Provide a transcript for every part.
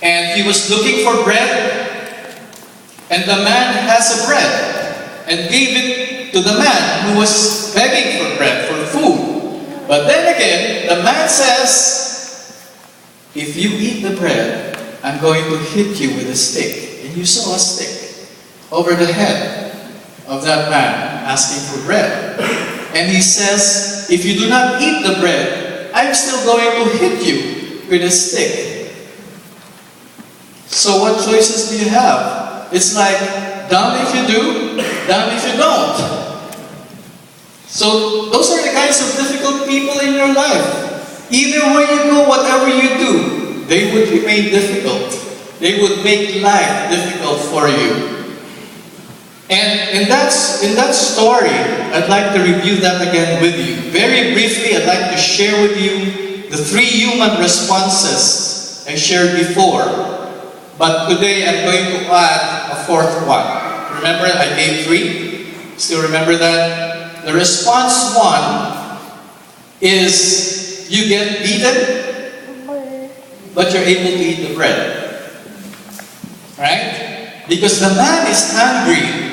And he was looking for bread, and the man has a bread, and gave it to the man who was begging for bread, for food. But then again, the man says, if you eat the bread, I'm going to hit you with a stick. And you saw a stick over the head of that man asking for bread. And he says, if you do not eat the bread, I'm still going to hit you with a stick. So what choices do you have? It's like, damn if you do, damn if you don't. So those are the kinds of difficult people in your life. Either way you go, whatever you do, they would remain difficult. They would make life difficult for you. And in that story, I'd like to review that again with you. Very briefly, I'd like to share with you the 3 human responses I shared before. But today, I'm going to add a 4th one. Remember, I gave 3? Still remember that? The response 1 is you get beaten, but you're able to eat the bread. Right? Because the man is hungry.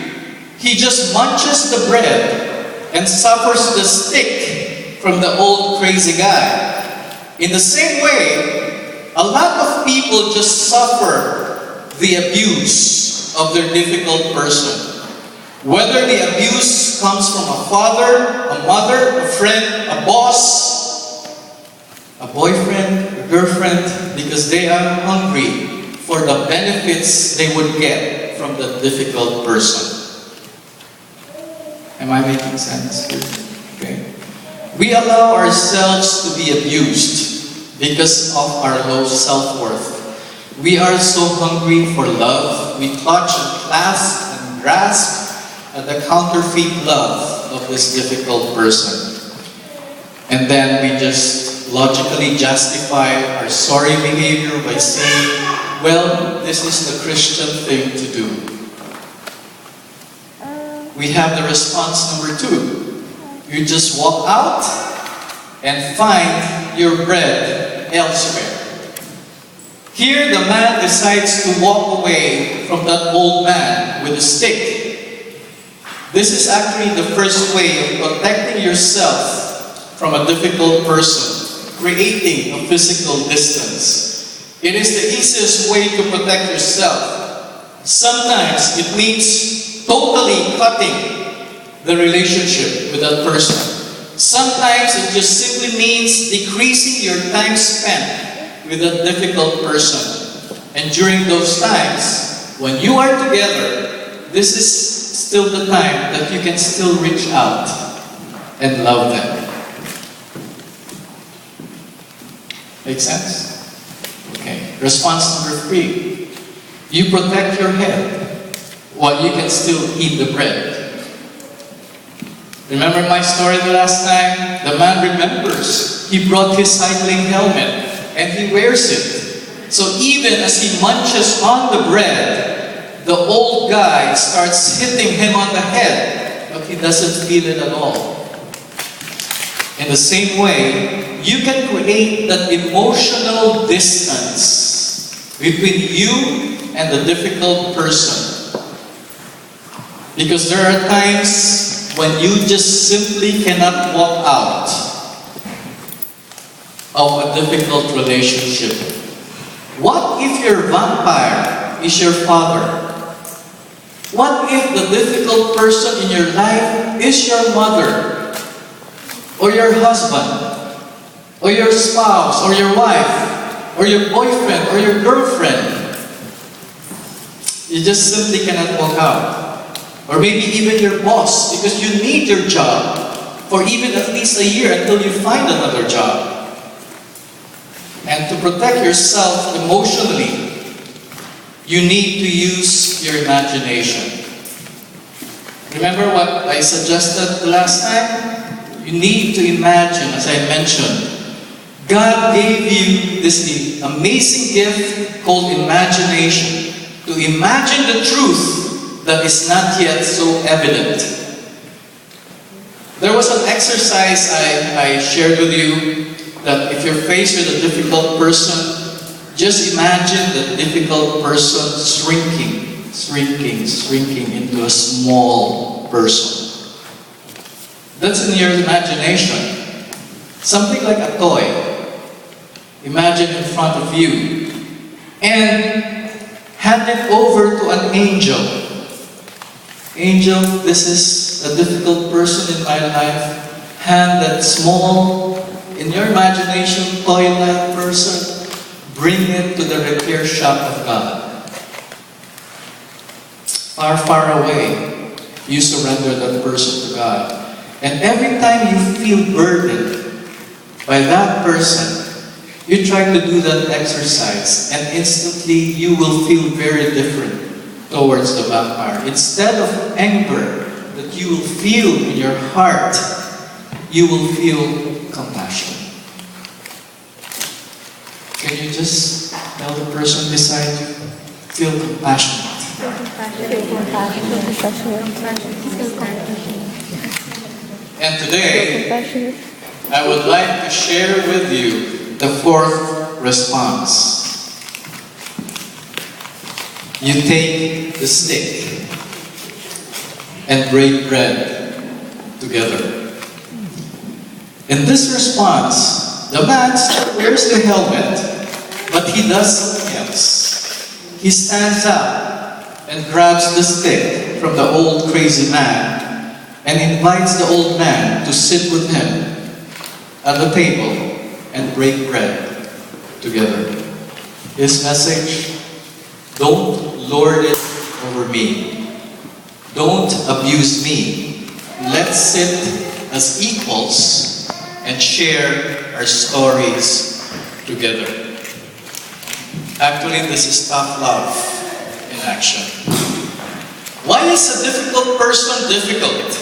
He just munches the bread and suffers the stick from the old crazy guy. In the same way, a lot of people just suffer the abuse of their difficult person. Whether the abuse comes from a father, a mother, a friend, a boss, a boyfriend, a girlfriend, because they are hungry for the benefits they would get from the difficult person. Am I making sense here? Okay. We allow ourselves to be abused because of our low self-worth. We are so hungry for love. We clutch and clasp and grasp at the counterfeit love of this difficult person. And then we just logically justify our sorry behavior by saying, well, this is the Christian thing to do. We have the response number 2. You just walk out and find your bread elsewhere. Here, the man decides to walk away from that old man with a stick. This is actually the first way of protecting yourself from a difficult person, creating a physical distance. It is the easiest way to protect yourself. Sometimes it means totally cutting the relationship with that person. Sometimes it just simply means decreasing your time spent with a difficult person. And during those times, when you are together, this is still the time that you can still reach out and love them. Make sense? Okay. Response number 3. You protect your head while you can still eat the bread. Remember my story the last time? The man remembers. He brought his cycling helmet and he wears it. So even as he munches on the bread, the old guy starts hitting him on the head, but he doesn't feel it at all. In the same way, you can create that emotional distance between you and the difficult person. Because there are times when you just simply cannot walk out of a difficult relationship. What if your vampire is your father? What if the difficult person in your life is your mother, or your husband, or your spouse, or your wife, or your boyfriend, or your girlfriend? You just simply cannot walk out. Or maybe even your boss, because you need your job for even at least a year until you find another job. And to protect yourself emotionally, you need to use your imagination. Remember what I suggested the last time? You need to imagine, as I mentioned, God gave you this amazing gift called imagination, to imagine the truth that is not yet so evident. There was an exercise I shared with you that if you're faced with a difficult person, Just imagine the difficult person shrinking into a small person. That's in your imagination. Something like a toy. Imagine in front of you. And hand it over to an angel. Angel, this is a difficult person in my life. Hand that small, in your imagination, toy-like person. Bring it to the repair shop of God. Far, far away, you surrender that person to God. And every time you feel burdened by that person, you try to do that exercise, and instantly you will feel very different towards the vampire. Instead of anger that you will feel in your heart, you will feel compassion. Can you just tell the person beside you, feel compassionate? And today, I would like to share with you the fourth response. You take the stick and break bread together. In this response, the man still wears the helmet, but he does something else. He stands up and grabs the stick from the old crazy man and invites the old man to sit with him at the table and break bread together. His message, don't lord it over me. Don't abuse me. Let's sit as equals and share our stories together. Actually, this is tough love in action. Why is a difficult person difficult?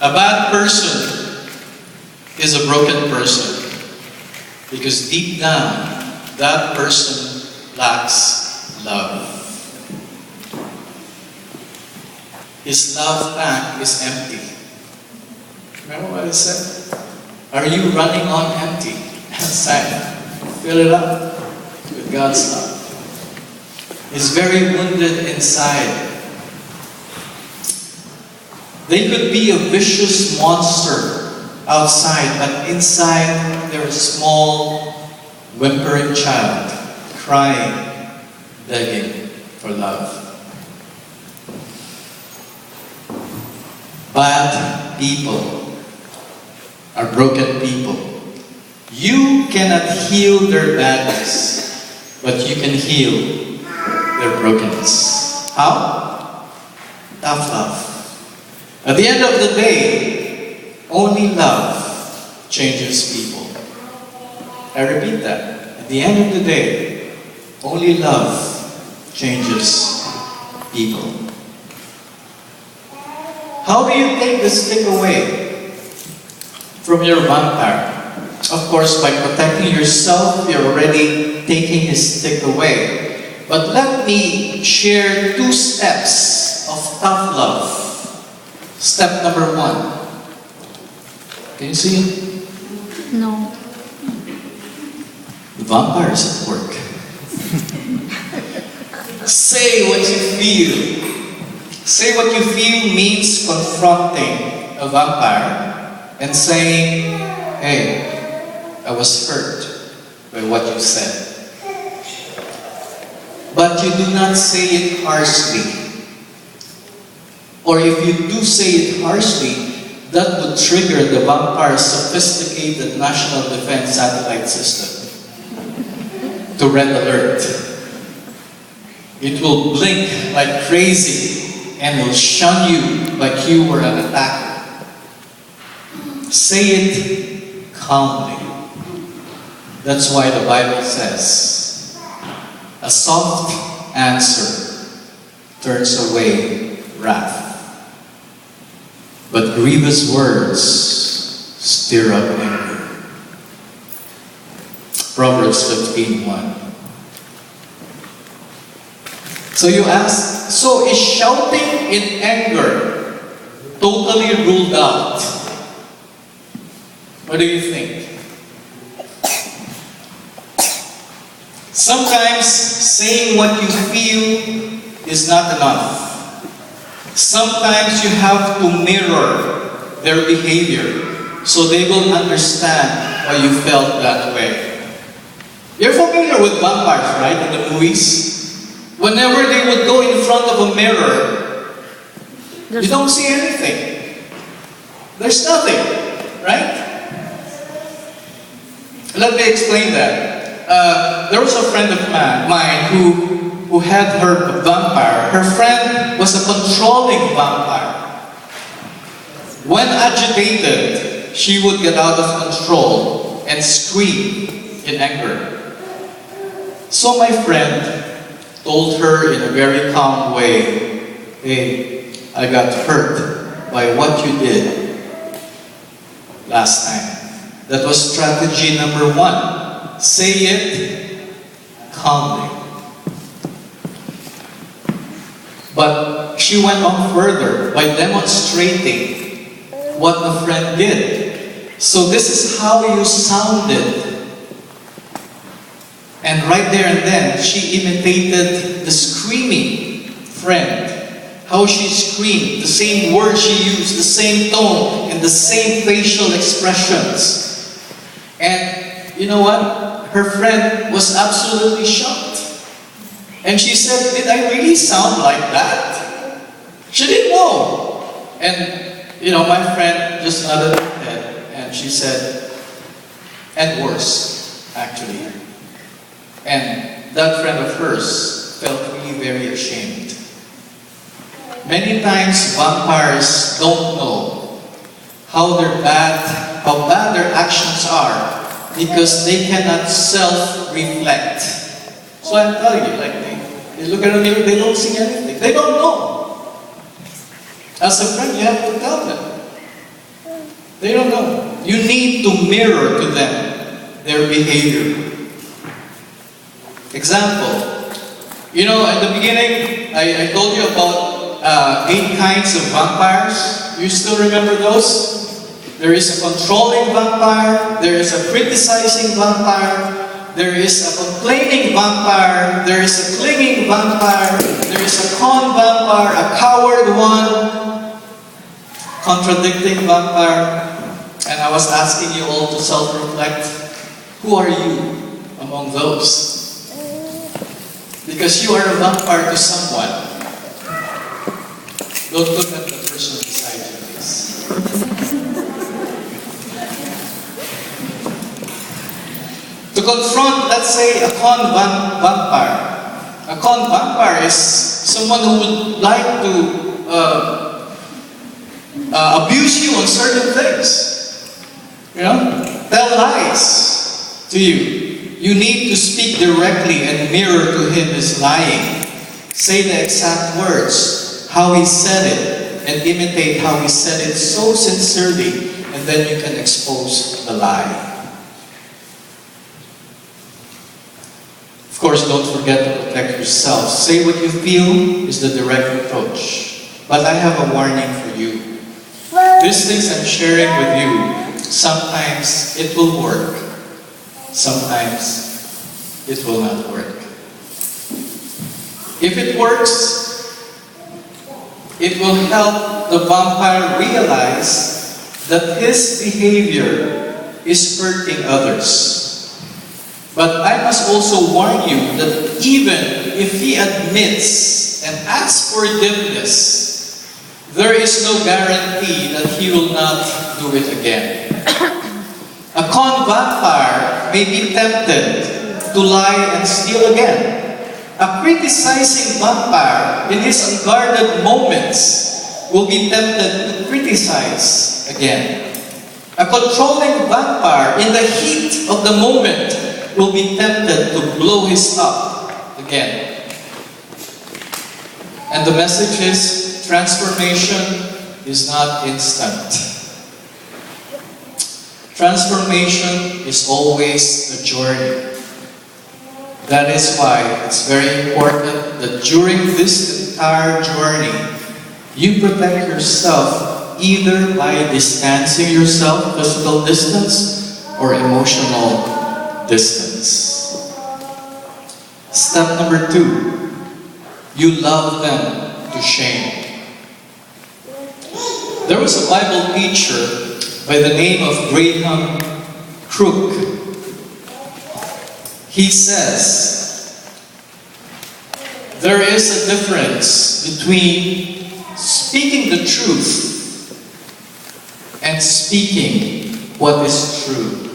A bad person is a broken person because deep down, that person lacks love. His love tank is empty. Remember what I said? Are you running on empty inside? Fill it up with God's love. He's very wounded inside. They could be a vicious monster outside, but inside they're a small, whimpering child, crying, begging for love. Bad people are broken people. You cannot heal their badness, but you can heal their brokenness. How? Tough love. At the end of the day, only love changes people. I repeat that. At the end of the day, only love changes people. How do you take the stick away from your vampire? Of course, by protecting yourself, you're already taking his stick away. But let me share 2 steps of tough love. Step number 1. Can you see it? No. The vampire is at work. Say what you feel. Say what you feel means confronting a vampire and saying, hey, I was hurt by what you said. But you do not say it harshly. Or if you do say it harshly, that would trigger the vampire's sophisticated national defense satellite system to red alert. It will blink like crazy and will shun you like you were an attacker. Say it calmly. That's why the Bible says, a soft answer turns away wrath, but grievous words stir up anger. Proverbs 15:1. So you ask, so is shouting in anger totally ruled out? What do you think? Sometimes saying what you feel is not enough. Sometimes you have to mirror their behavior so they will understand why you felt that way. You're familiar with vampires, right, in the movies? Whenever they would go in front of a mirror, you don't see anything. There's nothing, right? Let me explain that. There was a friend of mine who had her vampire. Her friend was a controlling vampire. When agitated, she would get out of control and scream in anger. So my friend told her in a very calm way, "Hey, I got hurt by what you did last time." That was strategy number 1. Say it calmly. But she went on further by demonstrating what the friend did. So this is how you sounded. And right there and then, she imitated the screaming friend. How she screamed, the same words she used, the same tone, and the same facial expressions. And you know what? Her friend was absolutely shocked. And she said, "Did I really sound like that?" She didn't know. And my friend just nodded her head and she said, "And worse, actually." And that friend of hers felt really very ashamed. Many times vampires don't know how bad their actions are because they cannot self-reflect. So I'm telling you, like they look at a mirror, they don't see anything. They don't know. As a friend, you have to tell them. They don't know. You need to mirror to them their behavior. Example, at the beginning, I told you about 8 kinds of vampires. You still remember those? There is a controlling vampire, there is a criticizing vampire, there is a complaining vampire, there is a clinging vampire, there is a con vampire, a coward one, contradicting vampire. And I was asking you all to self-reflect, who are you among those? Because you are a vampire to someone. Don't look at the person beside you, please. To confront, let's say, a con vampire. A con vampire is someone who would like to abuse you on certain things. Tell lies to you. You need to speak directly and mirror to him his lying. Say the exact words, how he said it, and imitate how he said it so sincerely, and then you can expose the lie. Of course, don't forget to protect yourself. Say what you feel is the direct approach. But I have a warning for you. These things I'm sharing with you, sometimes it will work. Sometimes it will not work. If it works, it will help the vampire realize that his behavior is hurting others. But I must also warn you that even if he admits and asks forgiveness, there is no guarantee that he will not do it again. A con vampire may be tempted to lie and steal again. A criticizing vampire in his unguarded moments will be tempted to criticize again. A controlling vampire in the heat of the moment will be tempted to blow his up again. And the message is, transformation is not instant. Transformation is always a journey. That is why it's very important that during this entire journey, you protect yourself either by distancing yourself, physical distance, or emotional distance. Step number 2, you love them to shame. There was a Bible teacher by the name of Cruz. He says, there is a difference between speaking the truth and speaking what is true.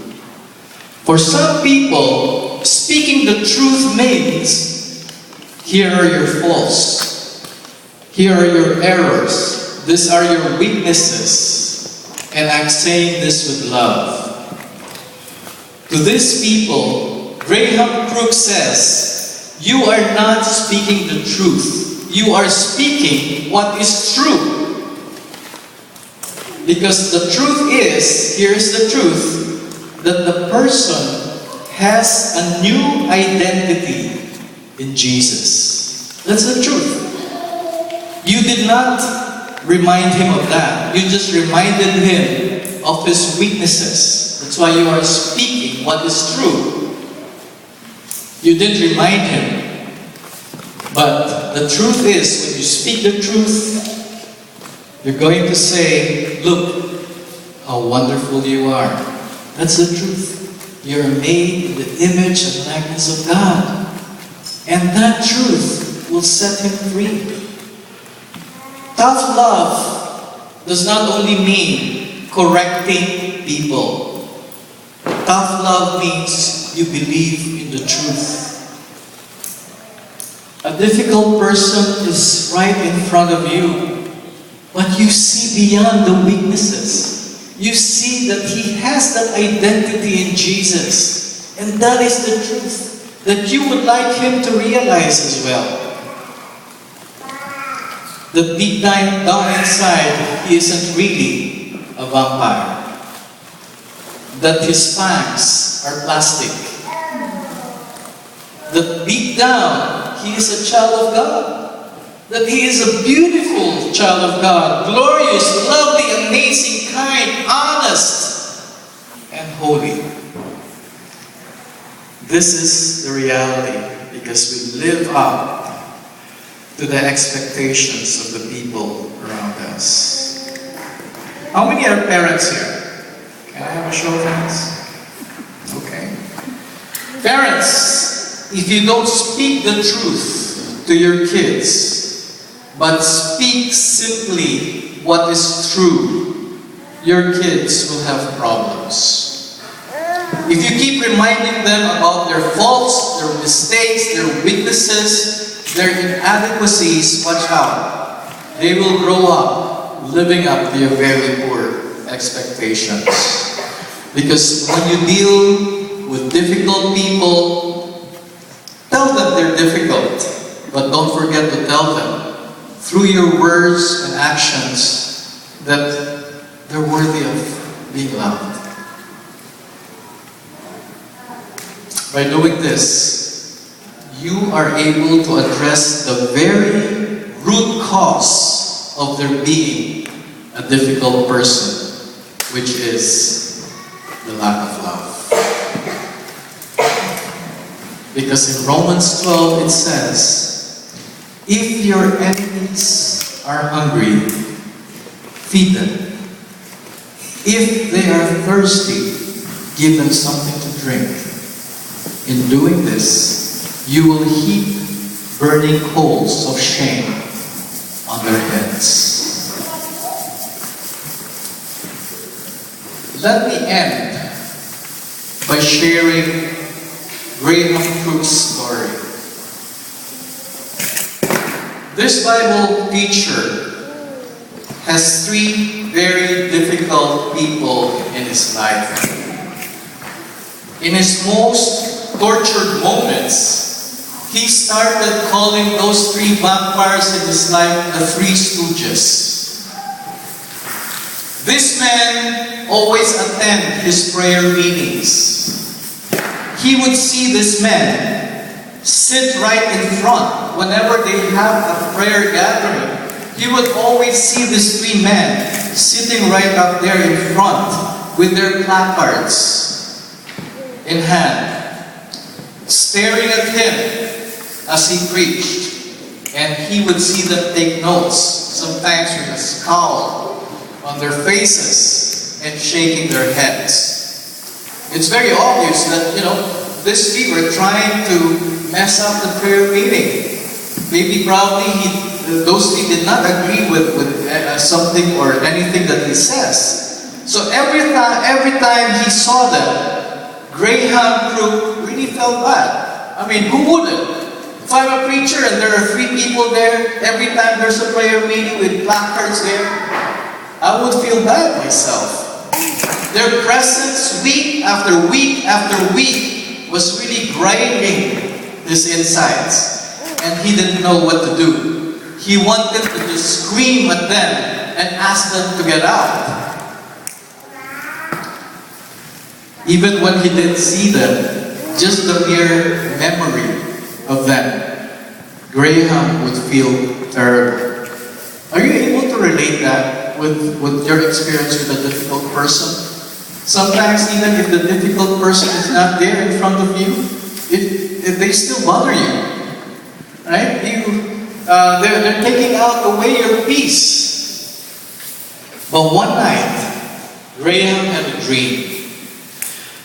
For some people, speaking the truth means, here are your faults, here are your errors, these are your weaknesses, and I'm saying this with love. To these people, Cruz says, you are not speaking the truth. You are speaking what is true. Because the truth is, here's the truth, that the person has a new identity in Jesus. That's the truth. You did not remind him of that. You just reminded him of his weaknesses. That's why you are speaking what is true. You didn't remind him. But the truth is, when you speak the truth, you're going to say, look how wonderful you are. That's the truth. You're made in the image and likeness of God. And that truth will set him free. Tough love does not only mean correcting people. Tough love means you believe in the truth. A difficult person is right in front of you, but you see beyond the weaknesses. You see that he has that identity in Jesus. And that is the truth that you would like him to realize as well. That deep down inside, he isn't really a vampire. That his fangs are plastic. That deep down, he is a child of God. That he is a beautiful child of God. Glorious, lovely, amazing, kind, honest, and holy. This is the reality because we live up to the expectations of the people around us. How many are parents here? Can I have a show of hands? Okay. Parents, if you don't speak the truth to your kids, but speak simply what is true, your kids will have problems. If you keep reminding them about their faults, their mistakes, their weaknesses, their inadequacies, watch out. They will grow up living up to your very poor expectations. Because when you deal with difficult people, tell them they're difficult, but don't forget to tell them through your words and actions that they're worthy of being loved. By doing this, you are able to address the very root cause of their being a difficult person, which is the lack of love. Because in Romans 12 it says, if your enemies are hungry, feed them. If they are thirsty, give them something to drink. In doing this, you will heap burning coals of shame on their heads. Let me end by sharing Cruz's story. This Bible teacher has 3 very difficult people in his life. In his most tortured moments, he started calling those 3 vampires in his life the 3 Stooges. This man always attended his prayer meetings. He would see this man sit right in front whenever they have a prayer gathering. He would always see these 3 men sitting right up there in front with their placards in hand, staring at him as he preached. And he would see them take notes, sometimes with a scowl on their faces and shaking their heads. It's very obvious that, these people were trying to mess up the prayer meeting. Maybe probably those three did not agree with something or anything that he says. So every time he saw them, Graham Cruz really felt bad. I mean, who wouldn't? If I'm a preacher and there are three people there, every time there's a prayer meeting with placards there, I would feel bad myself. Their presence week after week after week was really grinding his insides. And he didn't know what to do. He wanted to just scream at them and ask them to get out. Even when he didn't see them, just the mere memory of them, Graham would feel terrible. Are you able to relate that with your experience with a difficult person? Sometimes even if the difficult person is not there in front of you, they still bother you. Right? They're taking away your peace. But one night, Graham had a dream.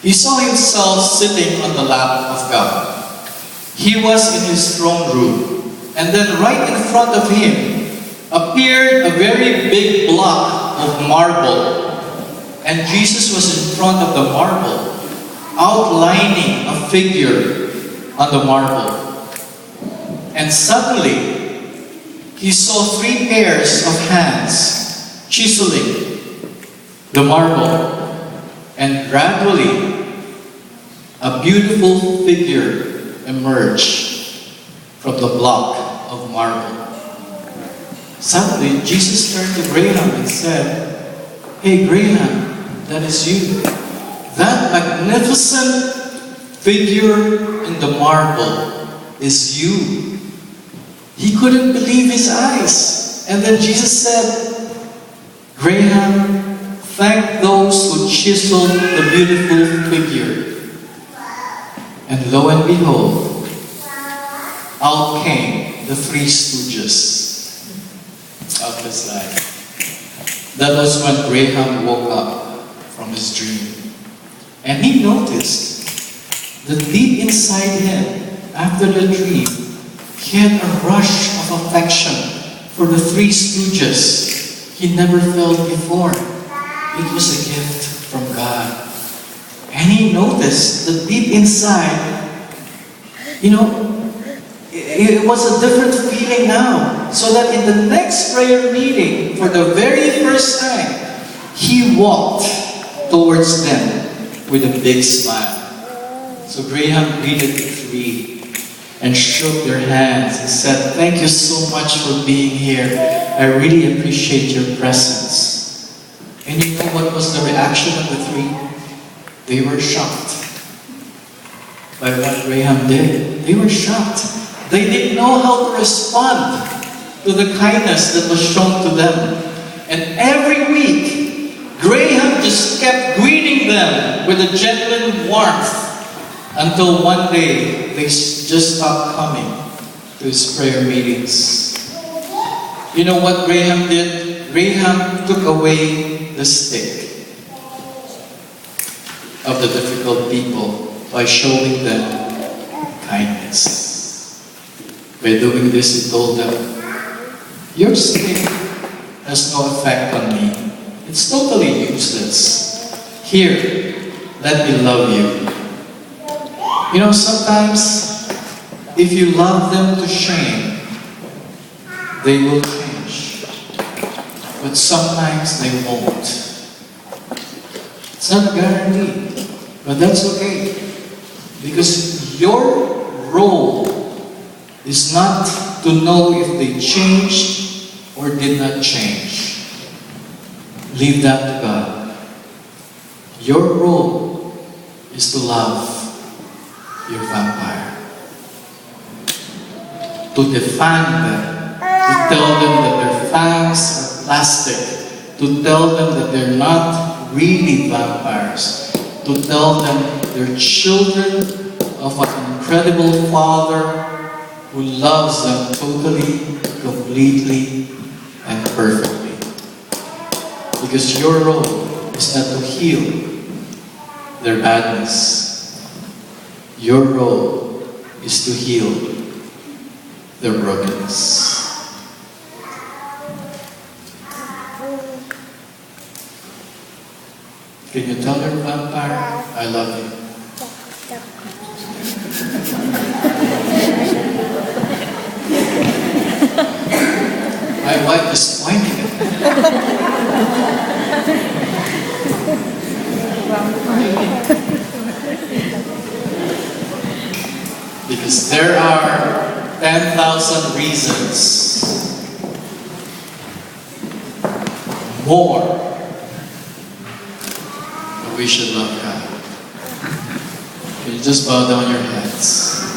He saw himself sitting on the lap of God. He was in his throne room, and then right in front of him appeared a very big block of marble, and Jesus was in front of the marble, outlining a figure on the marble. And suddenly, he saw three pairs of hands chiseling the marble, and gradually, a beautiful figure emerged from the block of marble. Suddenly, Jesus turned to Graham and said, "Hey Graham, that is you. That magnificent figure in the marble is you." He couldn't believe his eyes. And then Jesus said, "Graham, thank those who chiseled the beautiful figure." And lo and behold, out came the three stooges of his life. That was when Graham woke up from his dream. And he noticed that deep inside him, after the dream, he had a rush of affection for the three stooges he never felt before. It was a gift from God. And he noticed that deep inside, it was a different feeling now. So that in the next prayer meeting, for the very first time, he walked towards them with a big smile. So Graham greeted the three and shook their hands and said, "Thank you so much for being here. I really appreciate your presence." And you know what was the reaction of the three? They were shocked by what Graham did. They were shocked. They didn't know how to respond to the kindness that was shown to them. And every week, Graham just kept greeting them with a genuine warmth until one day they just stopped coming to his prayer meetings. You know what Graham did? Graham took away the stick of the difficult people by showing them kindness. By doing this, he told them, "Your stick has no effect on me. It's totally useless. Here, let me love you." Sometimes, if you love them to shame, they will change. But sometimes they won't. It's not a guarantee, but that's okay. Because your role is not to know if they changed or did not change. Leave that to God. Your role is to love your vampire. To define them, to tell them that their fangs are plastic, to tell them that they're not really vampires, to tell them they're children of an incredible Father who loves them totally, completely, and perfectly. Because your role is not to heal their badness. Your role is to heal their brokenness. Can you tell your vampire, I love you? My wife is pointing at me. Because there are 10,000 reasons more that we should love God. Can you just bow down your heads?